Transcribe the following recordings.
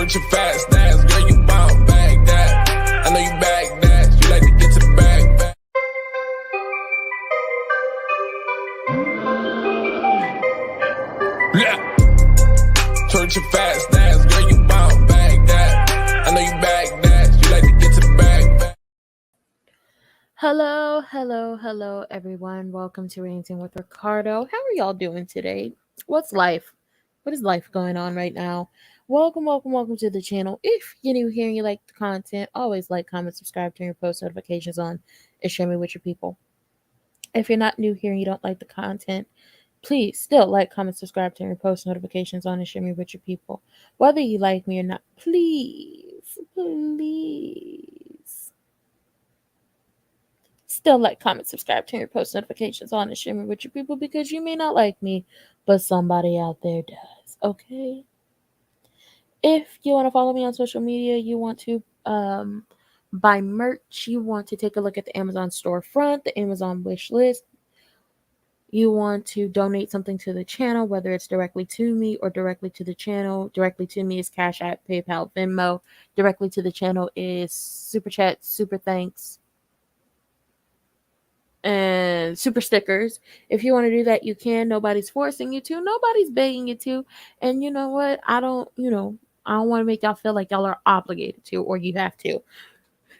Twerk your fast ass, girl, you bound back that. I know you back that, you like to get to the bag. Yeah. Twerk your fast ass, girl, you bound back that. I know you back that, you like to get to the bag. Hello, everyone. Welcome to Ranting with Ricardo. How are y'all doing today? What's life? What is life going on right now? Welcome to the channel. If you're new here and you like the content, always like, comment, subscribe, turn your post notifications on, and share me with your people. If you're not new here and you don't like the content, please still like, comment, subscribe, turn your post notifications on, and share me with your people. Whether you like me or not, please still like, comment, subscribe, turn your post notifications on, and share me with your people, because you may not like me, but somebody out there does. Okay. If you want to follow me on social media, you want to buy merch, you want to take a look at the Amazon storefront, the Amazon wish list, you want to donate something to the channel, whether it's directly to me or directly to the channel. Directly to me is CashApp, PayPal, Venmo. Directly to the channel is Super Chat, Super Thanks, and super stickers. If you want to do that, you can. Nobody's forcing you to. Nobody's begging you to. And you know what? I don't want to make y'all feel like y'all are obligated to or you have to.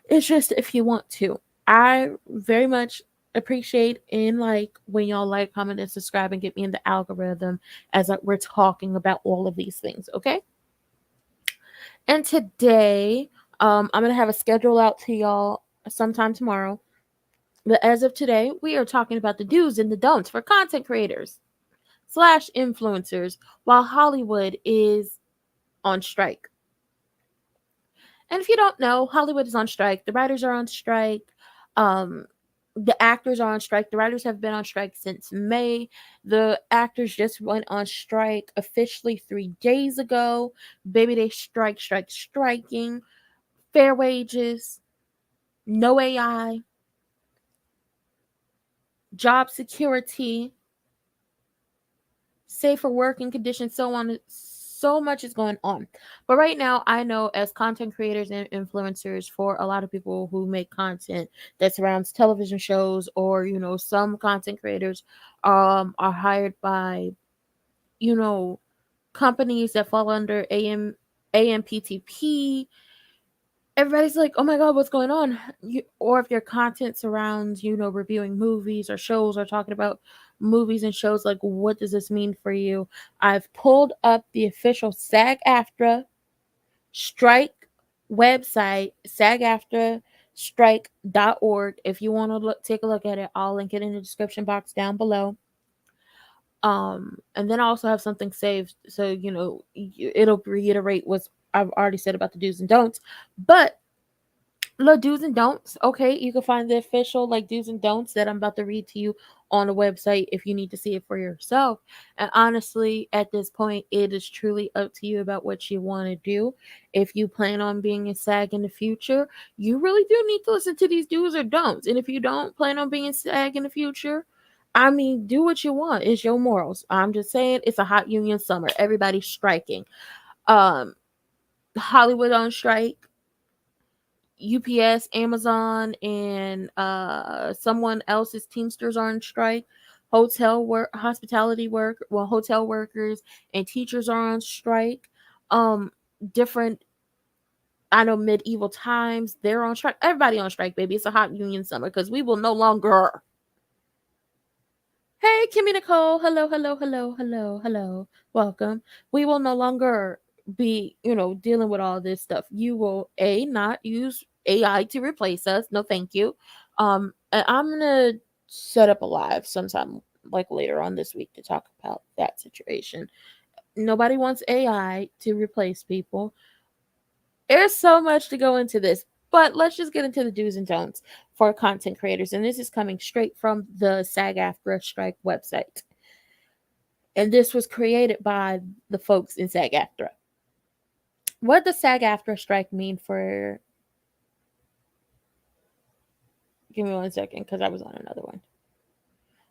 It's just if you want to. I very much appreciate and like when y'all like, comment, and subscribe and get me in the algorithm as we're talking about all of these things, okay? And today, I'm going to have a schedule out to y'all sometime tomorrow. But as of today, we are talking about the do's and the don'ts for content creators / influencers while Hollywood is on strike. And if you don't know, Hollywood is on strike. The writers are on strike. The actors are on strike. The writers have been on strike since May. The actors just went on strike officially 3 days ago. Baby, they striking. Fair wages. No AI. Job security. Safer working conditions, so on. So much is going on. But right now, I know as content creators and influencers, for a lot of people who make content that surrounds television shows, or some content creators are hired by companies that fall under AMPTP. Everybody's like, oh my God, what's going on? Or if your content surrounds, reviewing movies or shows or talking about movies and shows, like, what does this mean for you? I've pulled up the official SAG-AFTRA strike website, SAG-AFTRA strike.org. If you want to take a look at it, I'll link it in the description box down below. And then I also have something saved, so it'll reiterate what I've already said about the do's and don'ts. But the do's and don'ts, okay, you can find the official do's and don'ts that I'm about to read to you on the website if you need to see it for yourself. And honestly, at this point, it is truly up to you about what you want to do. If you plan on being a SAG in the future, you really do need to listen to these do's or don'ts. And if you don't plan on being a SAG in the future, I mean, do what you want. It's your morals. I'm just saying, it's a hot union summer. Everybody's striking. Hollywood on strike. UPS, Amazon, and someone else's Teamsters are on strike. Hotel workers and teachers are on strike. Different, I know, medieval times, they're on strike. Everybody on strike, baby. It's a hot union summer because we will no longer. Hey, Kimmy Nicole. Hello. Welcome. We will no longer be, dealing with all this stuff. You will not use AI to replace us. No, thank you. And I'm gonna set up a live sometime later on this week to talk about that situation. Nobody wants AI to replace people. There's so much to go into this, but let's just get into the do's and don'ts for content creators. And this is coming straight from the SAG-AFTRA strike website. And this was created by the folks in SAG-AFTRA. What does SAG-AFTRA strike mean for... Give me 1 second, because I was on another one.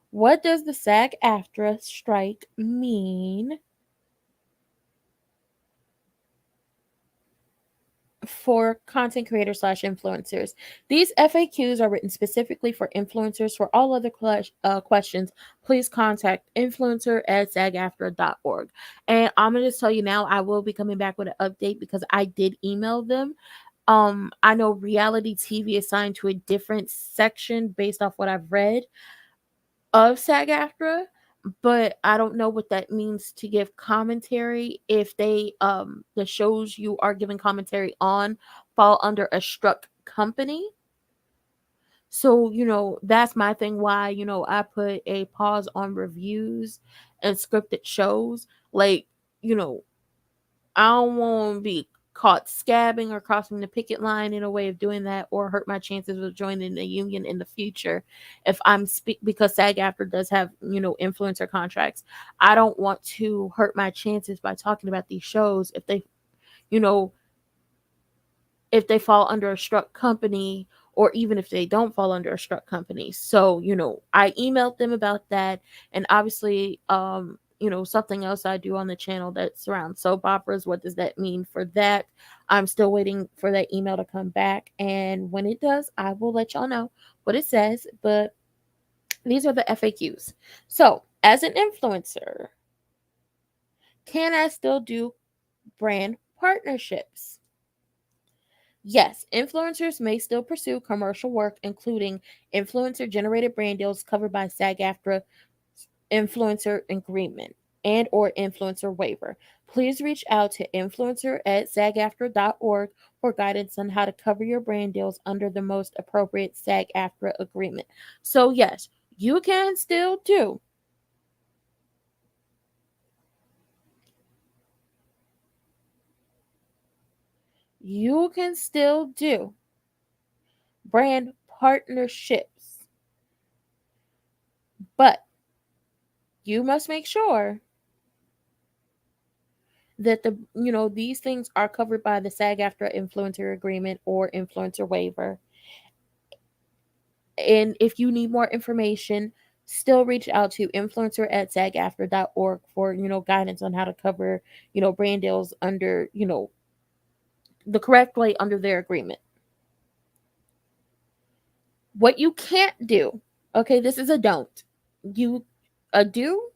What does the SAG-AFTRA strike mean for content creators slash influencers. These FAQs are written specifically for influencers. For all other questions, please contact influencer@sagaftra.org. And I'm going to just tell you now, I will be coming back with an update because I did email them. I know reality TV is assigned to a different section based off what I've read of SAG-AFTRA, but I don't know what that means to give commentary if they the shows you are giving commentary on fall under a struck company. So, that's my thing why, I put a pause on reviews and scripted shows. Like, you know, I don't want to be caught scabbing or crossing the picket line in a way of doing that or hurt my chances of joining the union in the future if I'm because SAG-AFTRA does have, influencer contracts. I don't want to hurt my chances by talking about these shows you know, if they fall under a struck company or even if they don't fall under a struck company. So, I emailed them about that. And obviously, something else I do on the channel that's around soap operas. What does that mean for that? I'm still waiting for that email to come back. And when it does, I will let y'all know what it says. But these are the FAQs. So, as an influencer, can I still do brand partnerships? Yes, influencers may still pursue commercial work, including influencer-generated brand deals covered by SAG-AFTRA influencer agreement and or influencer waiver. Please reach out to influencer@sagaftra.org for guidance on how to cover your brand deals under the most appropriate SAG-AFTRA agreement. So yes, you can still do brand partnerships, but you must make sure that these things are covered by the SAG-AFTRA influencer agreement or influencer waiver. And if you need more information, still reach out to influencer@sagaftra.org for guidance on how to cover brand deals under the correct way under their agreement. What you can't do, okay, this is a don't. A do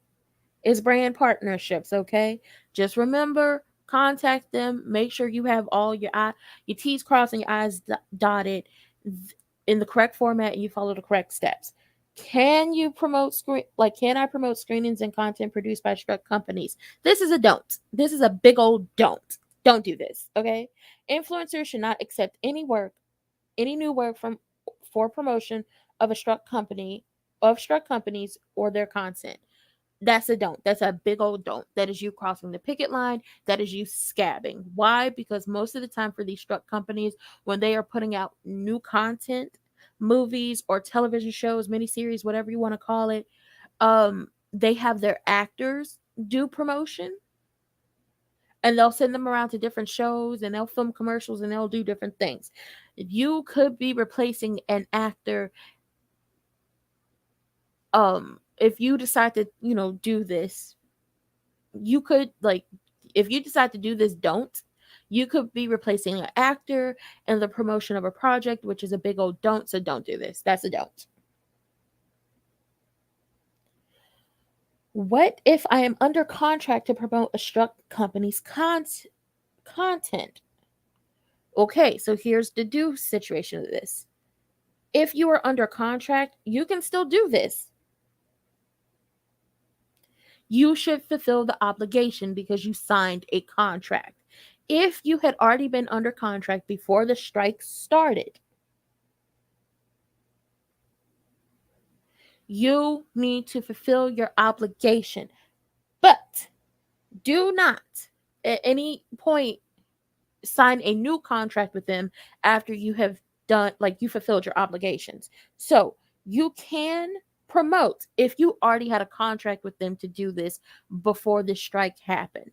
is brand partnerships, okay? Just remember, contact them, make sure you have all your T's crossed and your I's dotted in the correct format and you follow the correct steps. Can I promote screenings and content produced by struck companies? This is a don't. This is a big old don't. Don't do this, okay? Influencers should not accept any new work for promotion of struck companies or their content. That's a don't. That's a big old don't. That is you crossing the picket line. That is you scabbing. Why? Because most of the time for these struck companies, when they are putting out new content, movies or television shows, miniseries, whatever you want to call it, they have their actors do promotion and they'll send them around to different shows and they'll film commercials and they'll do different things. You could be replacing an actor if you decide to do this, you could if you decide to do this don't, you could be replacing an actor in the promotion of a project, which is a big old don't. So don't do this. That's a don't. What if I am under contract to promote a struck company's content? Okay, so here's the do situation of this. If you are under contract, you can still do this. You should fulfill the obligation because you signed a contract. If you had already been under contract before the strike started, you need to fulfill your obligation. But do not at any point sign a new contract with them after you have done, you fulfilled your obligations. So you can promote if you already had a contract with them to do this before the strike happened.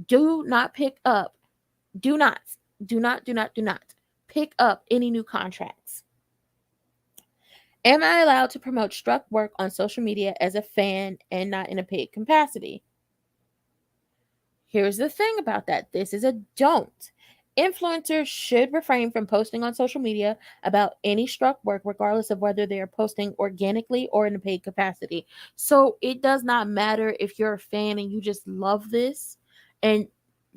Do not pick up, do not pick up any new contracts. Am I allowed to promote struck work on social media as a fan and not in a paid capacity? Here's the thing about that. This is a don't. Influencers should refrain from posting on social media about any struck work, regardless of whether they are posting organically or in a paid capacity. So it does not matter if you're a fan and you just love this and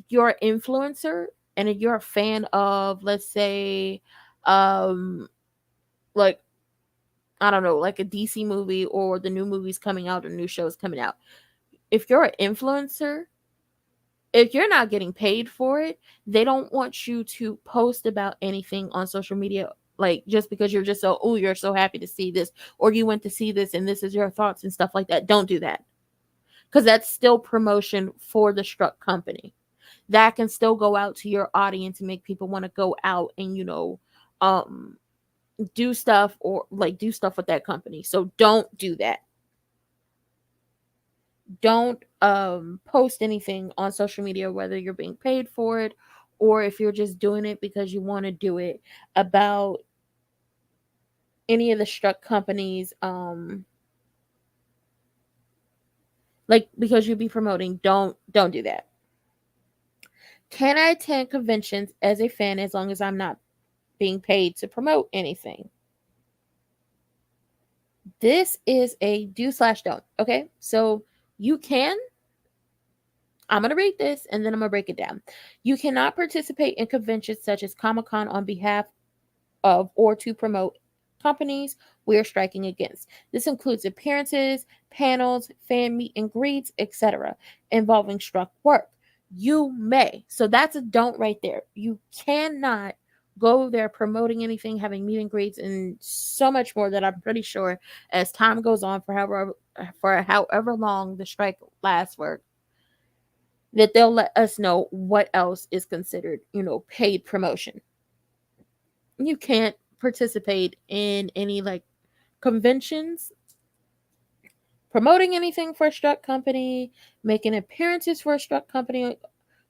you're an influencer, and if you're a fan of, let's say, um, like, I don't know, like a DC movie or the new movies coming out or new shows coming out. If you're an influencer, if you're not getting paid for it, they don't want you to post about anything on social media, like just because you're just so, oh, you're so happy to see this, or you went to see this and this is your thoughts and stuff like that. Don't do that, because that's still promotion for the struck company. That can still go out to your audience and make people want to go out and, um, do stuff, or like do stuff with that company. So don't do that. Don't post anything on social media, whether you're being paid for it or if you're just doing it because you want to do it, about any of the struck companies, like because you'd be promoting. Don't do that. Can I attend conventions as a fan as long as I'm not being paid to promote anything? This is a do slash don't. Okay, so you can. I'm going to read this and then I'm going to break it down. You cannot participate in conventions such as Comic-Con on behalf of or to promote companies we are striking against. This includes appearances, panels, fan meet and greets, etc., involving struck work. You may. So that's a don't right there. You cannot go there promoting anything, having meet and greets, and so much more that I'm pretty sure as time goes on, for however long the strike lasts for, that they'll let us know what else is considered, paid promotion. You can't participate in any like conventions, promoting anything for a struck company, making appearances for a struck company,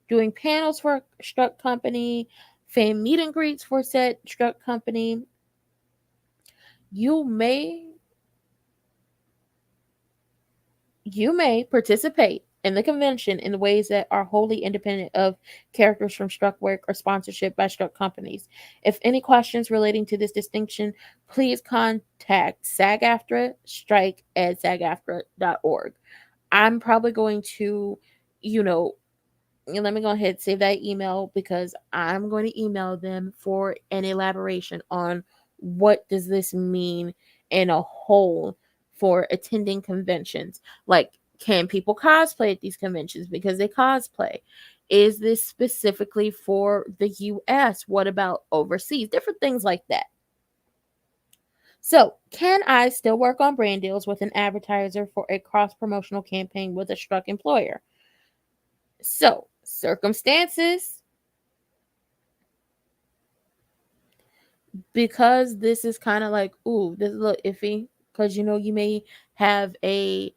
doing panels for a struck company, fan meet and greets for said struck company. You may participate in the convention in ways that are wholly independent of characters from struck work or sponsorship by struck companies. If any questions relating to this distinction, please contact SAG-AFTRA strike at sagaftra.org. I'm probably going to, you know, let me go ahead and save that email, because I'm going to email them for an elaboration on what does this mean in a whole for attending conventions. Like, can people cosplay at these conventions because they cosplay? Is this specifically for the US? What about overseas? Different things like that. So, can I still work on brand deals with an advertiser for a cross promotional campaign with a struck employer? So, circumstances, because this is kind of like, ooh, this is a little iffy, because you may have a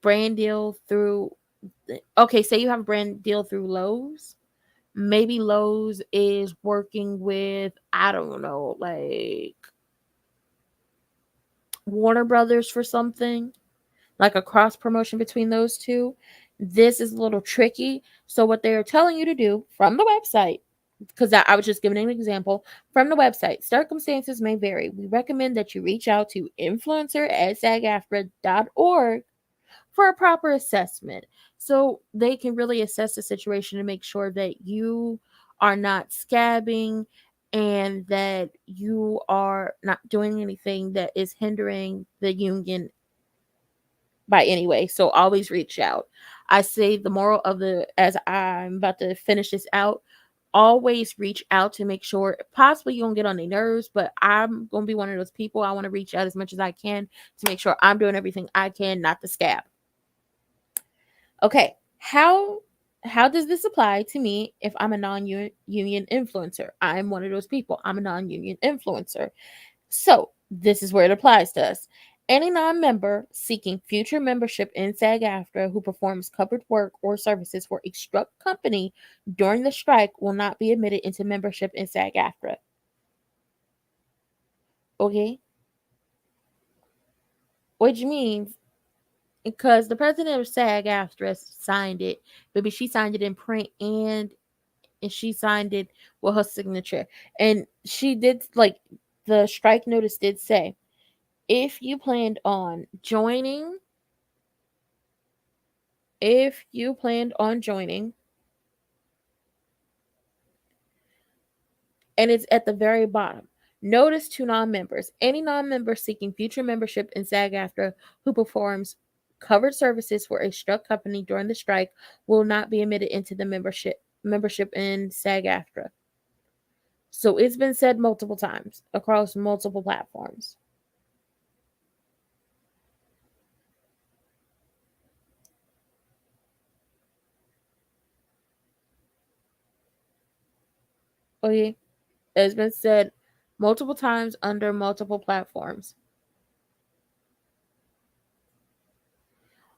brand deal through, okay, say you have a brand deal through Lowe's. Maybe Lowe's is working with, I don't know, like Warner Brothers for something, like a cross promotion between those two. This is a little tricky. So, what they are telling you to do from the website, because I was just giving an example from the website, circumstances may vary. We recommend that you reach out to influencer at sagaftra.org for a proper assessment, so they can really assess the situation and make sure that you are not scabbing and that you are not doing anything that is hindering the union by any way. So always reach out. I say the moral of the, as I'm about to finish this out, always reach out to make sure, possibly you don't get on their nerves, but I'm going to be one of those people. I want to reach out as much as I can to make sure I'm doing everything I can not to scab. Okay, how does this apply to me if I'm a non-union influencer? I'm one of those people. I'm a non-union influencer. So, this is where it applies to us. Any non-member seeking future membership in SAG-AFTRA who performs covered work or services for a struck company during the strike will not be admitted into membership in SAG-AFTRA. Okay? Which means, because the president of SAG-AFTRA signed it, maybe she signed it in print and and she signed it with her signature. And she did, like, the strike notice did say, if you planned on joining, if you planned on joining, and it's at the very bottom. Notice to non-members. Any non-member seeking future membership in SAG-AFTRA who performs covered services for a struck company during the strike will not be admitted into the membership in SAG-AFTRA. So it's been said multiple times across multiple platforms. Okay, it's been said multiple times under multiple platforms.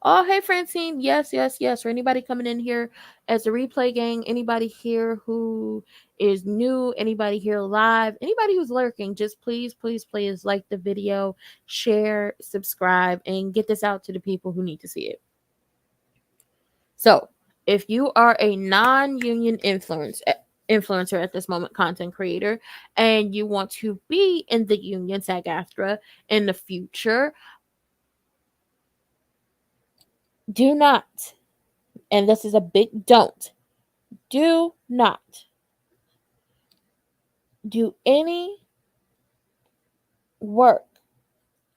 Oh, hey, Francine. Yes, yes, yes. For anybody coming in here as a replay gang, anybody here who is new, anybody here live, anybody who's lurking, just please, please, please like the video, share, subscribe, and get this out to the people who need to see it. So, if you are a non-union influencer at this moment, content creator, and you want to be in the union SAG-AFTRA in the future, do not, and this is a big don't, do not do any work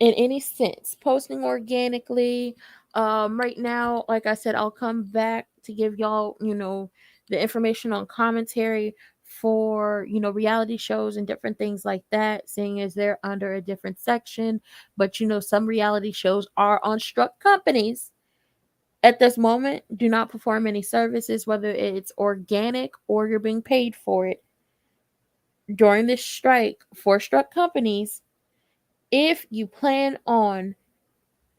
in any sense posting organically. Right now, like I said, I'll come back to give y'all, the information on commentary for, reality shows and different things like that, seeing as they're under a different section. But some reality shows are on struck companies at this moment. Do not perform any services, whether it's organic or you're being paid for it during this strike for struck companies. If you plan on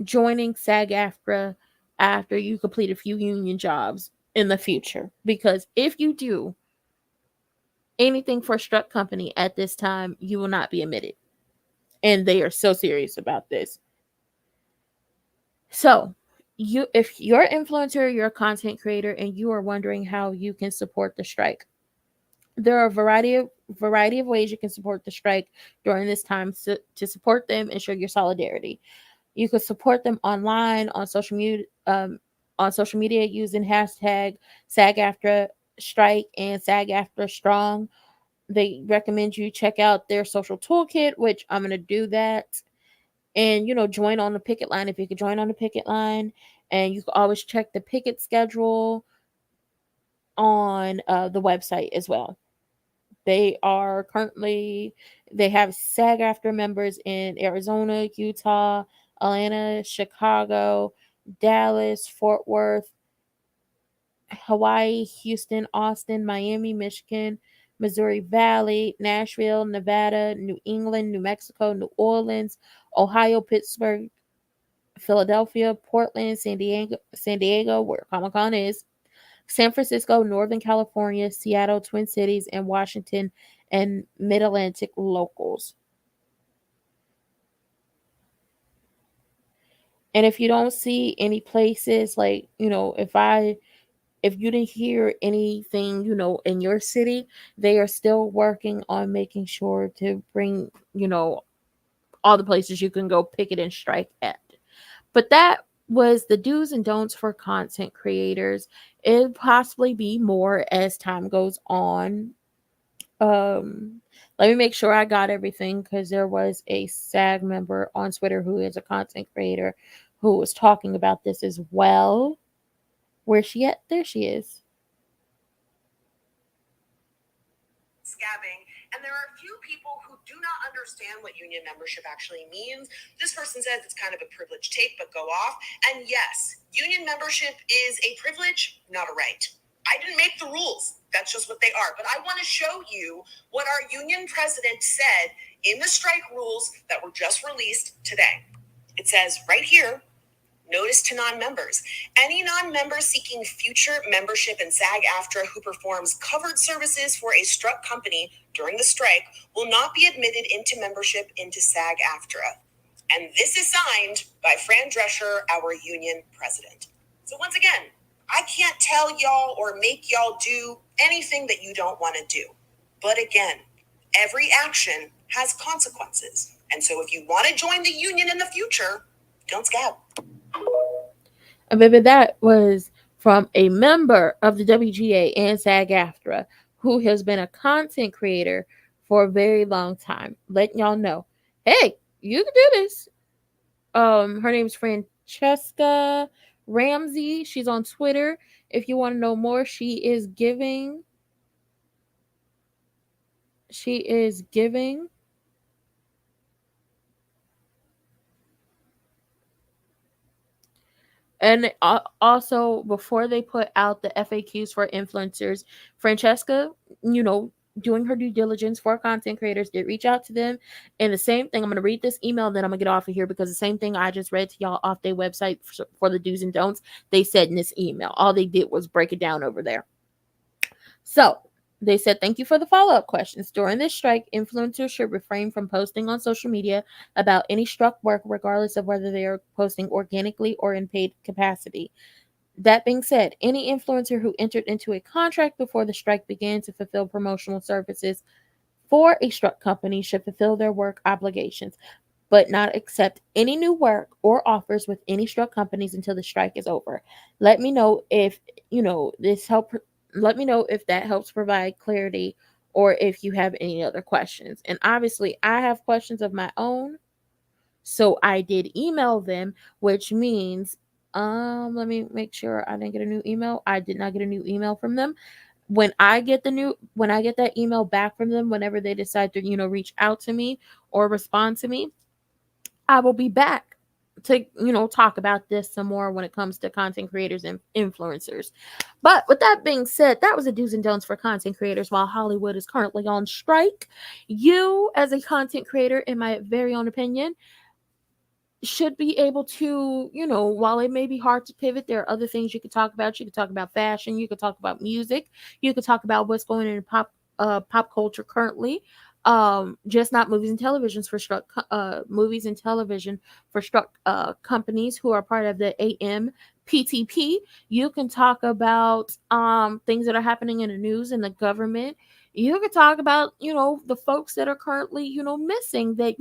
joining SAG-AFTRA after you complete a few union jobs in the future, because if you do anything for a struck company at this time, you will not be admitted. And they are so serious about this. So, if you're an influencer, you're a content creator, and you are wondering how you can support the strike, there are a variety of ways you can support the strike during this time to support them and show your solidarity. You can support them online on social media using hashtag SAG-AFTRA strike and SAG-AFTRA strong. They recommend you check out their social toolkit, which I'm going to do that. And, join on the picket line if you could join on the picket line. And you can always check the picket schedule on the website as well. They have SAG-AFTRA members in Arizona, Utah, Atlanta, Chicago, Dallas, Fort Worth, Hawaii, Houston, Austin, Miami, Michigan, Missouri Valley, Nashville, Nevada, New England, New Mexico, New Orleans, Ohio, Pittsburgh, Philadelphia, Portland, San Diego, where Comic-Con is, San Francisco, Northern California, Seattle, Twin Cities, and Washington, and Mid-Atlantic locals. And if you don't see any places, like, if you didn't hear anything, in your city, they are still working on making sure to bring, all the places you can go picket and strike at. But that was the do's and don'ts for content creators. It'll possibly be more as time goes on. Let me make sure I got everything, because there was a SAG member on Twitter who is a content creator who was talking about this as well. Where's she at? There she is. Scabbing, and there are a few people who do not understand what union membership actually means. This person says it's kind of a privilege take, but go off. And yes, union membership is a privilege, not a right. I didn't make the rules. That's just what they are. But I want to show you what our union president said in the strike rules that were just released today. It says right here, notice to non-members. Any non-member seeking future membership in SAG-AFTRA who performs covered services for a struck company during the strike will not be admitted into membership into SAG-AFTRA. And this is signed by Fran Drescher, our union president. So once again, I can't tell y'all or make y'all do anything that you don't want to do. But again, every action has consequences. And so if you want to join the union in the future, don't scab. And baby, that was from a member of the WGA and SAG-AFTRA who has been a content creator for a very long time, letting y'all know, hey, you can do this. Her name's Francesca Ramsey. She's on Twitter. If you want to know more, she is giving and also, before they put out the FAQs for influencers, Francesca, doing her due diligence for content creators, did reach out to them. And the same thing, I'm going to read this email, then I'm going to get off of here, because the same thing I just read to y'all off their website for the do's and don'ts, they said in this email. All they did was break it down over there. So they said, thank you for the follow-up questions. During this strike, influencers should refrain from posting on social media about any struck work, regardless of whether they are posting organically or in paid capacity. That being said, any influencer who entered into a contract before the strike began to fulfill promotional services for a struck company should fulfill their work obligations, but not accept any new work or offers with any struck companies until the strike is over. Let me know if let me know if that helps provide clarity, or if you have any other questions. And obviously, I have questions of my own, so I did email them, which means let me make sure I didn't get a new email. I did not get a new email from them. When I get that email back from them, whenever they decide to, reach out to me or respond to me, I will be back to, talk about this some more when it comes to content creators and influencers. But with that being said, that was the do's and don'ts for content creators while Hollywood is currently on strike. You, as a content creator, in my very own opinion, should be able to, while it may be hard to pivot, there are other things you could talk about. You could talk about fashion, you could talk about music, you could talk about what's going on in pop culture currently. Just not movies and televisions for struck movies and television for struck companies who are part of the AMPTP. You can talk about things that are happening in the news and the government. You could talk about, the folks that are currently, missing, that,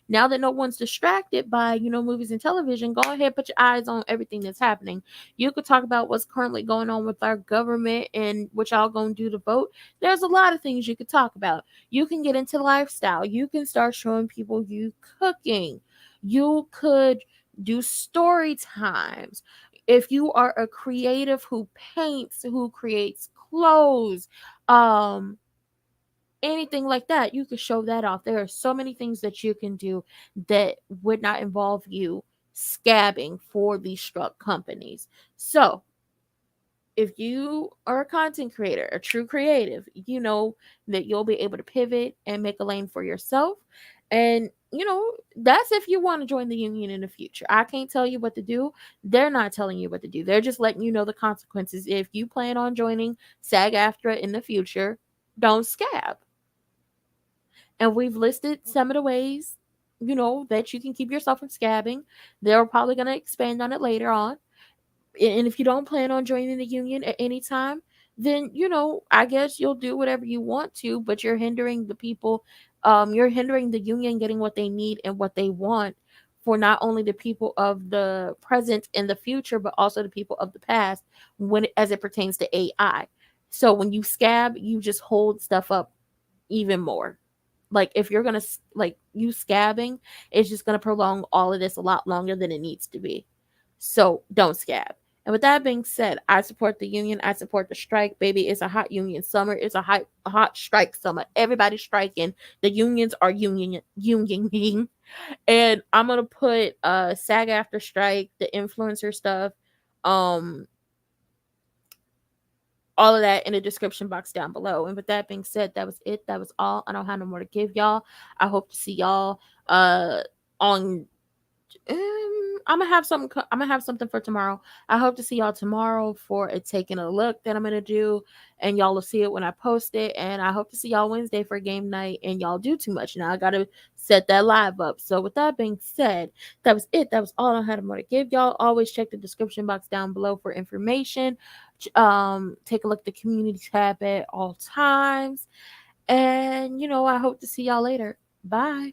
now that no one's distracted by, movies and television, go ahead, put your eyes on everything that's happening. You could talk about what's currently going on with our government and what y'all gonna do to vote. There's a lot of things you could talk about. You can get into lifestyle. You can start showing people you cooking. You could do story times. If you are a creative who paints, who creates clothes, anything like that, you could show that off. There are so many things that you can do that would not involve you scabbing for these struck companies. So if you are a content creator, a true creative, you know that you'll be able to pivot and make a lane for yourself. And, that's if you want to join the union in the future. I can't tell you what to do. They're not telling you what to do. They're just letting you know the consequences. If you plan on joining SAG-AFTRA in the future, don't scab. And we've listed some of the ways, that you can keep yourself from scabbing. They're probably going to expand on it later on. And if you don't plan on joining the union at any time, then, I guess you'll do whatever you want to, but you're hindering the people, you're hindering the union getting what they need and what they want for not only the people of the present and the future, but also the people of the past as it pertains to AI. So when you scab, you just hold stuff up even more. Like, if you're gonna, like, you scabbing, it's just gonna prolong all of this a lot longer than it needs to be. So don't scab. And with that being said, I support the union. I support the strike. Baby, it's a hot union summer. It's a hot strike summer. Everybody's striking. The unions are unioning. And I'm gonna put SAG-AFTRA strike, the influencer stuff, all of that in the description box down below. And with that being said, that was it. That was all. I don't have no more to give y'all. I hope to see y'all on I'm gonna have something. I'm gonna have something for tomorrow. I hope to see y'all tomorrow for a taking a look that I'm gonna do, and y'all will see it when I post it. And I hope to see y'all Wednesday for game night. And y'all do too much now. I gotta set that live up. So with that being said, that was it. That was all I had more to give y'all. Always check the description box down below for information. Take a look at the community tab at all times. And I hope to see y'all later. Bye.